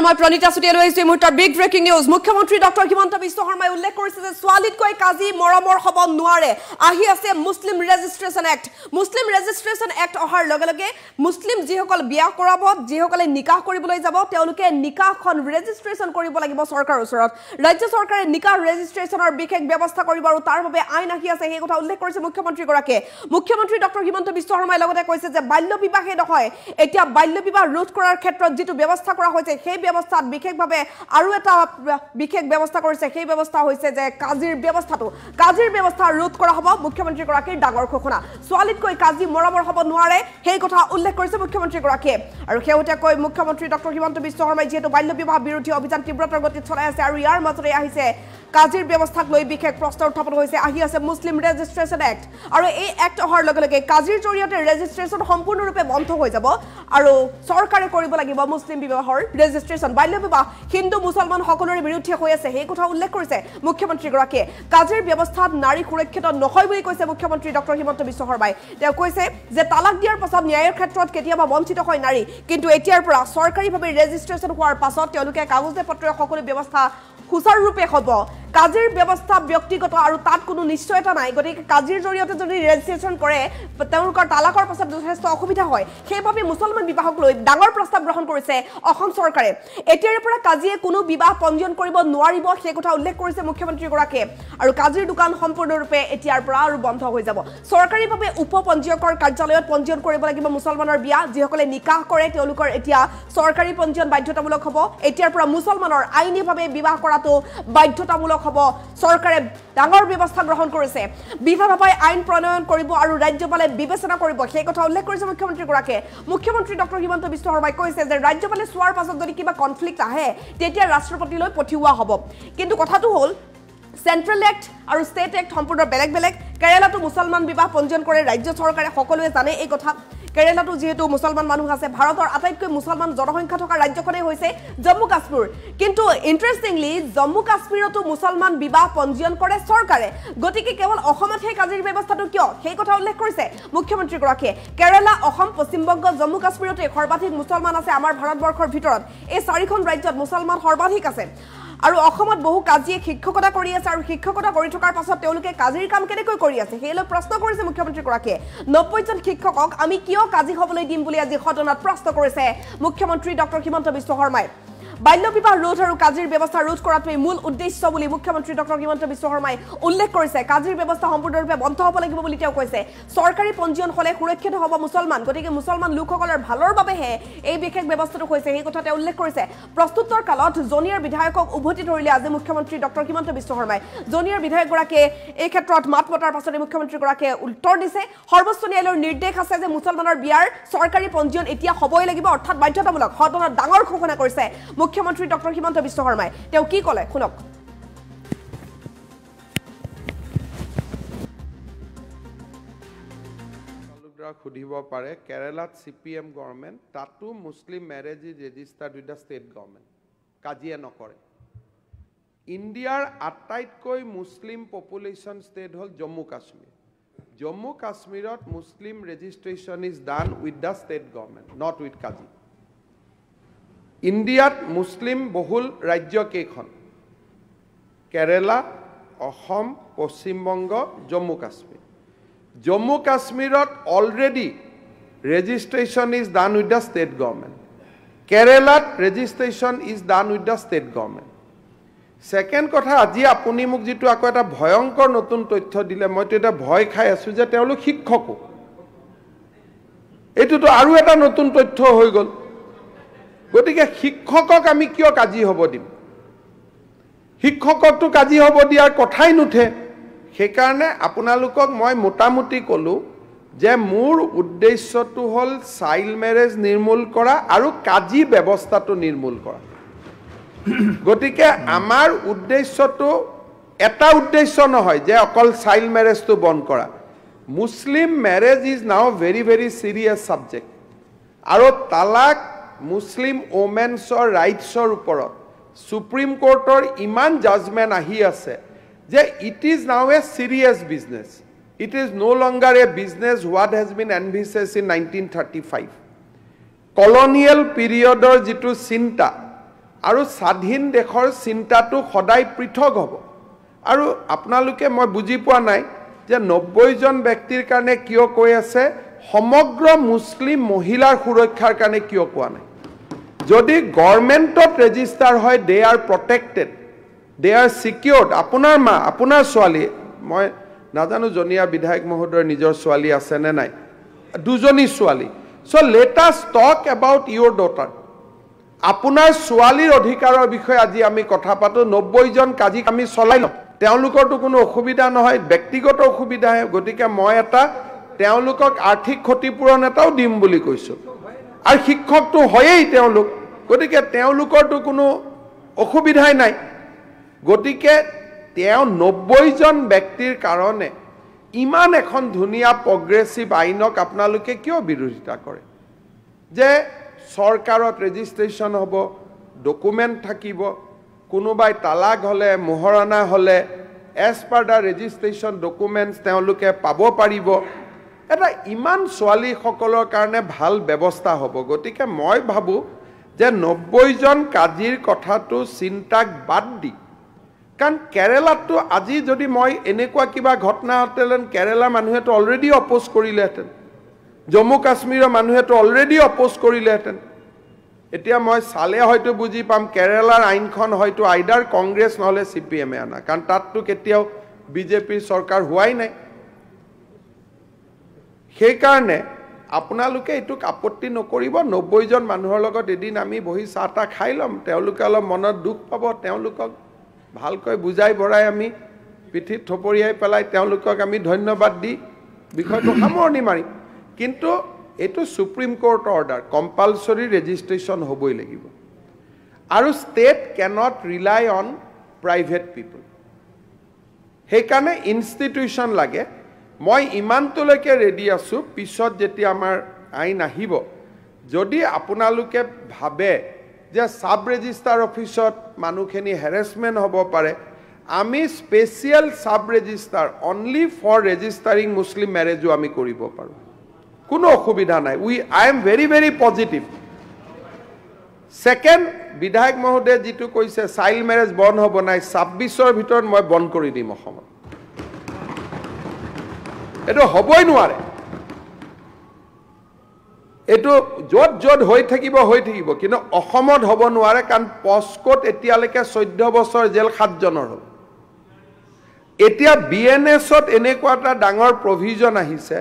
মই প্ৰণিতা চুটিয়া লৈ আহিছো মুহূৰ্তৰ বিগ ব্ৰেকিং নিউজ মুখ্যমন্ত্ৰী ডক্টৰ হিমন্ত বিশ্ব শৰ্মাই উল্লেখ কৰিছে যে ছোৱালীতকৈ কাজি মৰমৰ হ'ব নোৱাৰে আহি আছে মুছলিম ৰেজিষ্ট্ৰেচন এক্ট অহাৰ লগে লগে মুছলিম যিসকল বিয়া কৰাব যিসকলে নিকাহ কৰিবলৈ যাব তেওঁলোকে নিকাহখন ৰেজিষ্ট্ৰেচন কৰিব লাগিব চৰকাৰৰ ওচৰত ৰাজ্য চৰকাৰে নিকাহ ৰেজিষ্ট্ৰেচনৰ বিশেষ ব্যৱস্থা কৰিব আৰু তাৰ বাবে আইন আহি আছে সেই কথা উল্লেখ কৰিছে মুখ্যমন্ত্ৰীগৰাকীয়ে মুখ্যমন্ত্ৰী ডক্টৰ হিমন্ত বিশ্ব শৰ্মাই লগতে কৈছে যে বাল্য বিবাহে নহয় এতিয়া বাল্য বিবাহ ৰোধ কৰাৰ ক্ষেত্ৰত যেটো ব্যৱস্থা কৰা হৈছে সেই ব্যৱস্থাত বিশেষভাৱে আৰু এটা বিশেষ ব্যৱস্থা কৰিছে সেই ব্যৱস্থা হৈছে যে কাজিৰ ব্যৱস্থা ৰোধ কৰা হ'ব মুখ্যমন্ত্ৰীগৰাকীৰ ডাঙৰ ঘোষণা ছোৱালীতকৈ কাজি মৰমৰ হ'ব নোৱাৰে সেই কথা উল্লেখ কৰিছে মুখ্যমন্ত্ৰীগৰাকীয়ে আৰু শেহতীয়াকৈ মুখ্যমন্ত্ৰী ডক্টৰ হিমন্ত বিশ্ব শৰ্মাই যেহেতু বাল্য বিবাহ বিৰোধী অভিযান তীব্ৰতৰ গতিত চলাই আছে আৰু ইয়াৰ মাজতে আহিছে কাজিৰ ব্যৱস্থাক লৈ বিশেষ প্ৰশ্ন উত্থাপন হৈছে আহি আছে মুছলিম ৰেজিষ্ট্ৰেচন এক্ট আৰু এই এক্ট অহাৰ লগে লগে কাজিৰ জৰিয়তে ৰেজিষ্ট্ৰেচন সম্পূৰ্ণৰূপে বন্ধ হৈ যাব আৰু চৰকাৰে কৰিব লাগিব মুছলিম বিবাহৰ ৰেজিষ্ট্ৰেচন বাল্য বিবাহ হিন্দু মুছলমান সকলোৰে বিৰুদ্ধে হৈ আছে সেই কথা উল্লেখ কৰিছে মুখ্যমন্ত্ৰীগৰাকীয়ে কাজিৰ ব্যৱস্থাত নাৰী সুৰক্ষিত নহয় বুলি কৈছে মুখ্যমন্ত্ৰী ডক্টৰ হিমন্ত বিশ্ব শৰ্মাই তেওঁ কৈছে যে তালাক দিয়াৰ পাছত ন্যায়ৰ ক্ষেত্ৰত কেতিয়াবা বঞ্চিত হয় নাৰী কিন্তু এতিয়াৰ পৰা চৰকাৰীভাৱে ৰেজিষ্ট্ৰেচন হোৱাৰ পাছত তেওঁলোকে কাগজে পত্ৰে সকলো ব্যৱস্থা সুচাৰুৰূপে হ'ব কাজিৰ ব্যৱস্থা ব্যক্তিগত আৰু তাত কোনো নিশ্চয়তা নাই গতিকে কাজিৰ জৰিয়তে যদি ৰেজিষ্ট্ৰেচন কৰে তেওঁলোকৰ তালাকৰ পাছত যথেষ্ট অসুবিধা হয় সেইবাবে মুছলমান বিবাহক লৈ ডাঙৰ প্ৰস্তাৱ গ্ৰহণ কৰিছে অসম চৰকাৰে এতিয়াৰ পৰা কাজিয়ে কোনো বিবাহ পঞ্জীয়ন কৰিব নোৱাৰিব সেই কথা উল্লেখ কৰিছে মুখ্যমন্ত্ৰীগৰাকীয়ে আৰু কাজিৰ দোকান সম্পূৰ্ণৰূপে এতিয়াৰ পৰা আৰু বন্ধ হৈ যাব চৰকাৰীভাৱে উপ পঞ্জীয়কৰ কাৰ্যালয়ত পঞ্জীয়ন কৰিব লাগিব মুছলমানৰ বিয়া যিসকলে নিকাহ কৰে তেওঁলোকৰ এতিয়া চৰকাৰী পঞ্জীয়ন বাধ্যতামূলক হ'ব এতিয়াৰ পৰা মুছলমানৰ আইনীভাৱে বিবাহ কৰাটো বাধ্যতামূলক হ'ব চৰকাৰে ডাঙৰ ব্যৱস্থা গ্ৰহণ কৰিছে বিধানসভাই আইন প্ৰণয়ন কৰিব আৰু ৰাজ্যপালে বিবেচনা কৰিব সেই কথা উল্লেখ কৰিছে মুখ্যমন্ত্ৰীগৰাকীয়ে মুখ্যমন্ত্ৰী ডক্টৰ হিমন্ত বিশ্ব শৰ্মাই কৈছে যে ৰাজ্যপালে চোৱাৰ পাছত যদি কিবা কনফ্লিক্ট আহে তেতিয়া ৰাষ্ট্ৰপতিলৈ পঠিওৱা হ'ব কিন্তু কথাটো হ'ল সেন্ট্ৰেল এক্ট আৰু ষ্টেট এক্ট সম্পূৰ্ণ বেলেগ বেলেগ কেৰালাতো মুছলমান বিবাহ পঞ্জীয়ন কৰে ৰাজ্য চৰকাৰে সকলোৱে জানে এই কথা কেৰালাতো যেহেতু মুছলমান মানুহ আছে ভাৰতৰ আটাইতকৈ মুছলমান জনসংখ্যা থকা ৰাজ্যখনেই হৈছে জম্মু কাশ্মীৰ কিন্তু ইন্টাৰেষ্টিংলি জম্মু কাশ্মীৰতো মুছলমান বিবাহ পঞ্জীয়ন কৰে চৰকাৰে গতিকে কেৱল অসমতহে কাজিৰ ব্যৱস্থাটো কিয় সেই কথা উল্লেখ কৰিছে মুখ্যমন্ত্ৰীগৰাকীয়ে কেৰালা অসম পশ্চিমবংগ জম্মু কাশ্মীৰতে সৰ্বাধিক মুছলমান আছে আমাৰ ভাৰতবৰ্ষৰ ভিতৰত এই চাৰিখন ৰাজ্যত মুছলমান সৰ্বাধিক আছে আৰু অসমত বহু কাজিয়ে শিক্ষকতা কৰি আছে আৰু শিক্ষকতা কৰি থকাৰ পাছত তেওঁলোকে কাজিৰ কাম কেনেকৈ কৰি আছে সেইলৈ প্ৰশ্ন কৰিছে মুখ্যমন্ত্ৰীগৰাকীয়ে 90 জন শিক্ষকক আমি কিয় কাজি হ'বলৈ দিম বুলি আজি সদনত প্ৰশ্ন কৰিছে মুখ্যমন্ত্ৰী ডক্টৰ হিমন্ত বিশ্ব শৰ্মাই বাল্য বিবাহ ৰোধ আৰু কাজিৰ ব্যৱস্থা ৰোধ কৰাটোৱেই মূল উদ্দেশ্য বুলি মুখ্যমন্ত্ৰী ডক্টৰ হিমন্ত বিশ্ব শৰ্মাই উল্লেখ কৰিছে কাজিৰ ব্যৱস্থা সম্পূৰ্ণৰূপে বন্ধ হ'ব লাগিব বুলি তেওঁ কৈছে চৰকাৰী পঞ্জীয়ন হ'লে সুৰক্ষিত হ'ব মুছলমান গতিকে মুছলমান লোকসকলৰ ভালৰ বাবেহে এই বিশেষ ব্যৱস্থাটো হৈছে সেই কথা তেওঁ উল্লেখ কৰিছে প্ৰস্তুতৰ কালত জনিয়াৰ বিধায়কক উভতি ধৰিলে আজি মুখ্যমন্ত্ৰী ডক্টৰ হিমন্ত বিশ্ব শৰ্মাই জনিয়াৰ বিধায়কগৰাকীয়ে এই ক্ষেত্ৰত মাত মতাৰ পাছতে মুখ্যমন্ত্ৰীগৰাকীয়ে উত্তৰ দিছে সৰ্বোচ্চ ন্যায়ালয়ৰ নিৰ্দেশ আছে যে মুছলমানৰ বিয়াৰ চৰকাৰী পঞ্জীয়ন এতিয়া হ'বই লাগিব অৰ্থাৎ বাধ্যতামূলক সদনত ডাঙৰ ঘোষণা কৰিছে মুখ্যমন্ত্ৰী ডক্টৰ হিমন্ত বিশ্ব শৰ্মাই তেওঁ কি ক'লে শুনক খুদিব পাৰে কেৰালাত সিপিএম গভৰ্ণমেণ্ট তাতো Muslim marriage is registered with the state government কাজিয়া নকৰে ইণ্ডিয়াৰ আটাইতকৈ মুছলিম পপুলেশ্যন ষ্টেট হ'ল জম্মু কাশ্মীৰত Muslim registration is done with the state government not with qazi ইণ্ডিয়াত মুছলিম বহুল ৰাজ্য কেইখন কেৰালা অসম পশ্চিমবংগ জম্মু কাশ্মীৰত already registration is done with the state government কেৰালাত registration is done with the state government second কথা আজি আপুনি মোক যিটো আকৌ এটা ভয়ংকৰ নতুন তথ্য দিলে মইতো এটা ভয় খাই আছোঁ যে তেওঁলোক শিক্ষকো এইটোতো আৰু এটা নতুন তথ্য হৈ গ'ল গতিকে শিক্ষকক আমি কিয় কাজি হ'ব দিম শিক্ষককতো কাজি হ'ব দিয়াৰ কথাই নুঠে সেইকাৰণে আপোনালোকক মই মোটামুটি ক'লোঁ যে মোৰ উদ্দেশ্যটো হ'ল চাইল্ড মেৰেজ নিৰ্মূল কৰা আৰু কাজি ব্যৱস্থাটো নিৰ্মূল কৰা গতিকে আমাৰ উদ্দেশ্যটো এটা উদ্দেশ্য নহয় যে অকল চাইল্ড মেৰেজটো বন্ধ কৰা Muslim marriage is now very very serious subject আৰু তালাক মুছলিম ওমেন্সৰ ৰাইটছৰ ওপৰত সুপ্ৰিম কোৰ্টৰ ইমান জাজমেণ্ট আহি আছে যে it is now a serious business it is no longer a business what has been envisaged in 1935 colonial পিৰিয়ডৰ যিটো চিন্তা আৰু স্বাধীন দেশৰ চিন্তাটো সদায় পৃথক হ'ব আৰু আপোনালোকে মই বুজি পোৱা নাই যে 90 জন ব্যক্তিৰ কাৰণে কিয় কৈ আছে সমগ্ৰ মুছলিম মহিলাৰ সুৰক্ষাৰ কাৰণে কিয় কোৱা নাই যদি গভৰ্ণমেণ্টত ৰেজিষ্টাৰ হয় দে আৰ প্ৰটেক্টেড দে আৰ সিকিউৰড আপোনাৰ মা আপোনাৰ ছোৱালী মই নাজানো জনিয়া বিধায়ক মহোদয়ৰ নিজৰ ছোৱালী আছে নে নাই দুজনী ছোৱালী so let us talk about Euro daughter আপোনাৰ ছোৱালীৰ অধিকাৰৰ বিষয়ে আজি আমি কথা পাতো 90 জন কাজিক আমি চলাই লম তেওঁলোকৰটো কোনো অসুবিধা নহয় ব্যক্তিগত অসুবিধা গতিকে মই এটা তেওঁলোকক আৰ্থিক ক্ষতিপূৰণ এটাও দিম বুলি কৈছো আৰু শিক্ষকটো হয়েই তেওঁলোক গতিকে তেওঁলোকৰটো কোনো অসুবিধাই নাই গতিকে তেওঁ 90 জন ব্যক্তিৰ কাৰণে ইমান এখন ধুনীয়া প্ৰগ্ৰেছিভ আইনক আপোনালোকে কিয় বিৰোধিতা কৰে যে সৰকাৰত ৰেজিষ্ট্ৰেচন হ'ব ডকুমেন্ট থাকিব কোনোবাই তালাক হলে মোহৰানা হলে এজ পাৰ দা ৰেজিষ্ট্ৰেচন ডকুমেন্টছ তেওঁলোকে পাব পাৰিব এটা ইমান ছোৱালী সকলৰ কাৰণে ভাল ব্যৱস্থা হ'ব গতিকে মই ভাবো যে 90 জন কাজিৰ কথাটো চিন্তাক বাদ দি কাৰণ কেৰালাটো আজি যদি মই এনেকুৱা কিবা ঘটনা হতেলেন কেৰালা মানুহেটো অলৰেডি অপোজ কৰিলেহেঁতেন জম্মু কাশ্মীৰৰ মানুহেটো অলৰেডি অপোজ কৰিলেহেঁতেন এতিয়া মই চালে হয়তো বুজি পাম কেৰালাৰ আইনখন হয়তো আইডাৰ কংগ্ৰেছ নহলে CPM এ আনা কাৰণ তাতটো কেতিয়াও বিজেপিৰ চৰকাৰ হোৱাই নাই সেই কাৰণে আপোনালোকে এটুক আপত্তি নকৰিব 90 জন মানুহৰ লগত এদিন আমি বহি চাহটা খাই লম তেওঁলোকে অলপ মনত দুখ পাব তেওঁলোকক ভালকৈ বুজাই বৰাই আমি পিঠিত থপৰিয়াই পেলাই তেওঁলোকক আমি ধন্যবাদ দি বিষয়টো সামৰণি মাৰিম কিন্তু এটো supreme court order compulsory registration হ'বই লাগিব আৰু ষ্টেট ক্যানট ৰিলাই অন প্ৰাইভেট পিপল সেই কাৰণে ইনষ্টিটিউচন লাগে মই ইমানতলৈকে ৰেডি আছো পিছত যেতিয়া আমাৰ আইন আহিব যদি আপোনালোকে ভাবে যে সাব ৰেজিষ্টাৰ অফিসত মানুহখিনি হেৰাসমেন্ট হ'ব পাৰে আমি special sub registrar only for registering Muslim ম্যাৰেজও আমি কৰিব পাৰো কোনো অসুবিধা নাই I am very positive second বিধায়ক মহোদয় যেটো কৈছে চাইল্ড ম্যাৰেজ বন্ধ হ'ব নাই 26ৰ ভিতৰত মই বন্ধ কৰি দিম অসমত এটো হ'বই নোৱাৰে এটো যত হৈ থাকিব কিন্তু অসমত হ'ব নোৱাৰে কাৰণ পস্কোত এতিয়ালৈকে 14 বছৰ জেল 7 জনৰ হ'ল এতিয়া বিএনএছত এনেকুৱা এটা ডাঙৰ প্ৰভিজন আহিছে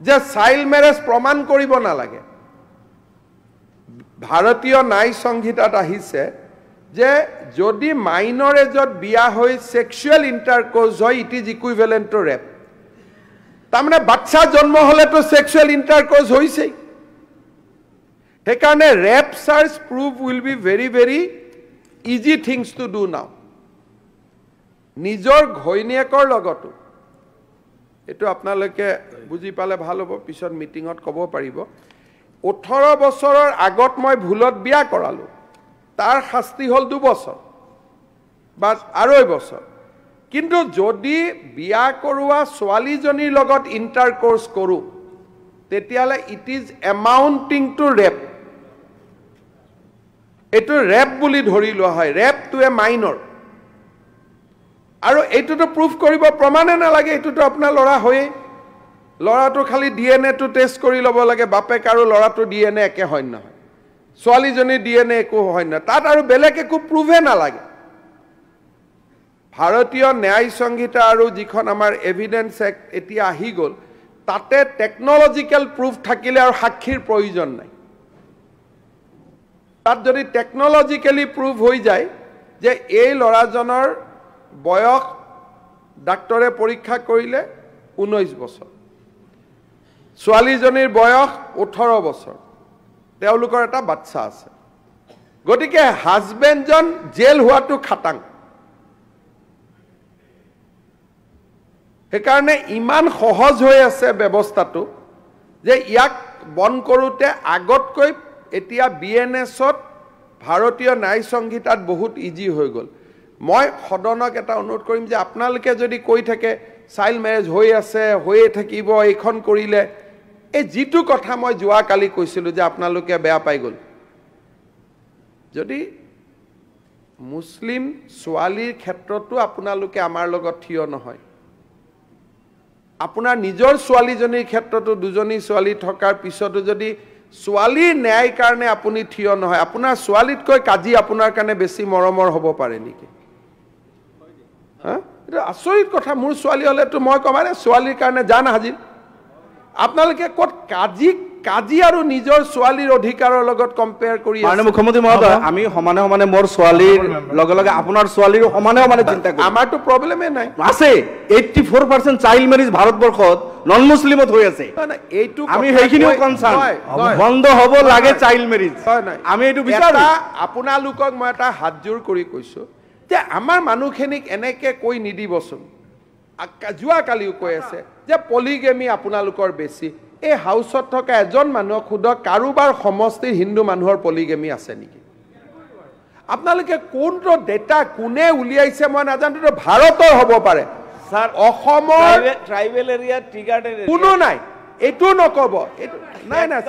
যে চাইল্ড ম্যাৰেজ প্ৰমাণ কৰিব নালাগে ভাৰতীয় ন্যায় সংহিতাত আহিছে যে যদি মাইনৰ এজত বিয়া হৈ সেক্সুৱেল ইন্টাৰকোৰ্স হয় it is equivalent to rape তাৰমানে বাচ্চা জন্ম হলেতো সেক্সুৱেল ইন্টাৰকোৰ্স হৈছেই সেই কাৰণে rape charge proof will be very easy things to do now নিজৰ ঘৈণীয়েকৰ লগতো এটো আপোনালোকে বুজি পালে ভাল হ'ব পিছত মিটিংত ক'ব পাৰিব 18 বছৰৰ আগত মই ভুলত বিয়া কৰালো তাৰ শাস্তি হ'ল 2 বছৰ বা 2.5 বছৰ কিন্তু যদি বিয়া কৰোৱা ছোৱালীজনীৰ লগত ইন্টাৰকোৰ্স কৰো তেতিয়ালে ইট ইজ এমাউন্টিং টু ৰেপ এটো ৰেপ বুলি ধৰি লোৱা হয় ৰেপ টু এ মাইনৰ আৰু এটোটো প্ৰুফ কৰিব প্ৰমাণে নালাগে এটোটো আপোনাৰ লৰা হয় লৰাটো খালি ডিএনএ টো টেষ্ট কৰি লব লাগে বাপেক আৰু লৰাটো ডিএনএ একে হয় নহয় ছোৱালীজনী ডিএনএ একো হয় না তাত আৰু বেলেগ একো প্ৰুফে নালাগে ভাৰতীয় ন্যায় সংহিতা আৰু যিখন আমাৰ এভিডেন্স এক্ট এতিয়া আহি গল তাতে টেকনলজিক্যাল প্ৰুফ থাকিলে আৰু সাক্ষীৰ প্ৰয়োজন নাই তাত যদি টেকনলজিক্যালি প্ৰুফ হৈ যায় যে এই লৰাজনৰ বয়স ডাক্তৰে পৰীক্ষা কৰিলে 19 বছৰ ছোৱালীজনীৰ বয়স 18 বছৰ তেওঁলোকৰ এটা বাচ্চা আছে গতিকে হাজবেণ্ডজন জেল হোৱাটো খাটাং সেইকাৰণে ইমান সহজ হৈ আছে ব্যৱস্থাটো যে ইয়াক বন কৰোতে আগতকৈ এতিয়া বিএনএছত ভাৰতীয় ন্যায় সংহিতাত বহুত ইজি হৈ গল মই সদনক এটা অনুৰোধ কৰিম যে আপোনালোকে যদি কৈ থাকে চাইল্ড ম্যাৰেজ হৈ আছে হৈয়ে থাকিব এইখন কৰিলে এই যেটো কথা মই যোৱা কালি কৈছিলো যে আপোনালোকে বেয়া পাই গল যদি মুছলিম ছোৱালীৰ ক্ষেত্ৰতো আপোনালোকে আমাৰ লগত থিয় নহয় আপোনাৰ নিজৰ ছোৱালীজনীৰ ক্ষেত্ৰতো দুজনী ছোৱালী থকাৰ পিছতো যদি ছোৱালীৰ ন্যায় কাৰণে আপুনি থিয় নহয় আপোনাৰ ছোৱালীতকৈ কাজি আপোনাৰ কাৰণে বেছি মৰমৰ হ'ব পাৰে নেকি হা এটা আচৰিত কথা মোৰ ছোৱালী হ'লেতো মই কমানে ছোৱালীৰ কাৰণে জান হাজিৰ আপোনালোকে ক'ত কাজি আৰু নিজৰ ছোৱালীৰ অধিকাৰৰ লগত কম্পেয়াৰ কৰি আছে মাননীয় মুখ্যমন্ত্ৰী মহোদয় আমি সমানে সমানে মোৰ ছোৱালীৰ লগে লগে আপোনাৰ ছোৱালীৰ সমানে সমানে চিন্তা কৰো আমাৰতো প্ৰব্লেমে নাই আছে 84% চাইল্ড মেৰেজ ভাৰতবৰ্ষত নন মুছলিমত হৈ আছে এইটো আমি সেইখিনিও কনসাৰ্ন বন্ধ হ'ব লাগে চাইল্ড মেৰেজ আমি এইটো বিচাৰো আপোনালোকক মই এটা হাতজোৰ কৰি কৈছো যে আমাৰ মানুহখিনিক এনেকে কৈ নিদিবচোন যোৱাকালিও কৈ আছে যে পলিগেমি আপোনালোকৰ বেছি এই হাউচত থকা এজন মানুহক খুদক কাৰোবাৰ সমষ্টিৰ হিন্দু মানুহৰ পলিগেমি আছে নেকি আপোনালোকে কোনটো ডেটা কোনে উলিয়াইছে মই নাজানো ভাৰতৰ হ'ব পাৰে স্যাৰ অসমৰ ট্ৰাইবেল এৰিয়া টিগাৰ্ডেৰ কোনো নাই এইটো নকব এইটো নাই নাই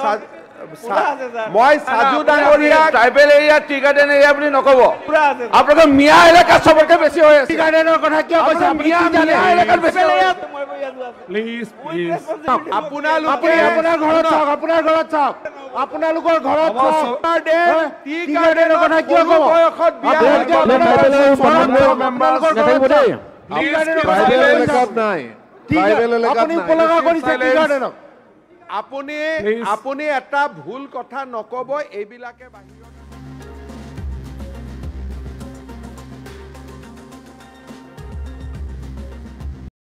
মই সাজু ডাঙৰীয়া ট্রাইবেল এরিয়া টিগার্ডেন এরিয়া আপনি নকব আপনাদের মিয়া এলাকা সবরকে বেশি হয়ে আছে টিগার্ডেনের কথা কি কৈছে আপনি মিয়া এলাকার বেশি প্লিজ আপোনালোকে আপোনাৰ ঘৰত চাওক আপোনালোকৰ ঘৰত চাওক টি গাৰ্ডেনৰ কথা কিয় ক'ব বয়সত বিয়া আপুনি এটা ভুল কথা নকব এইবিলাকে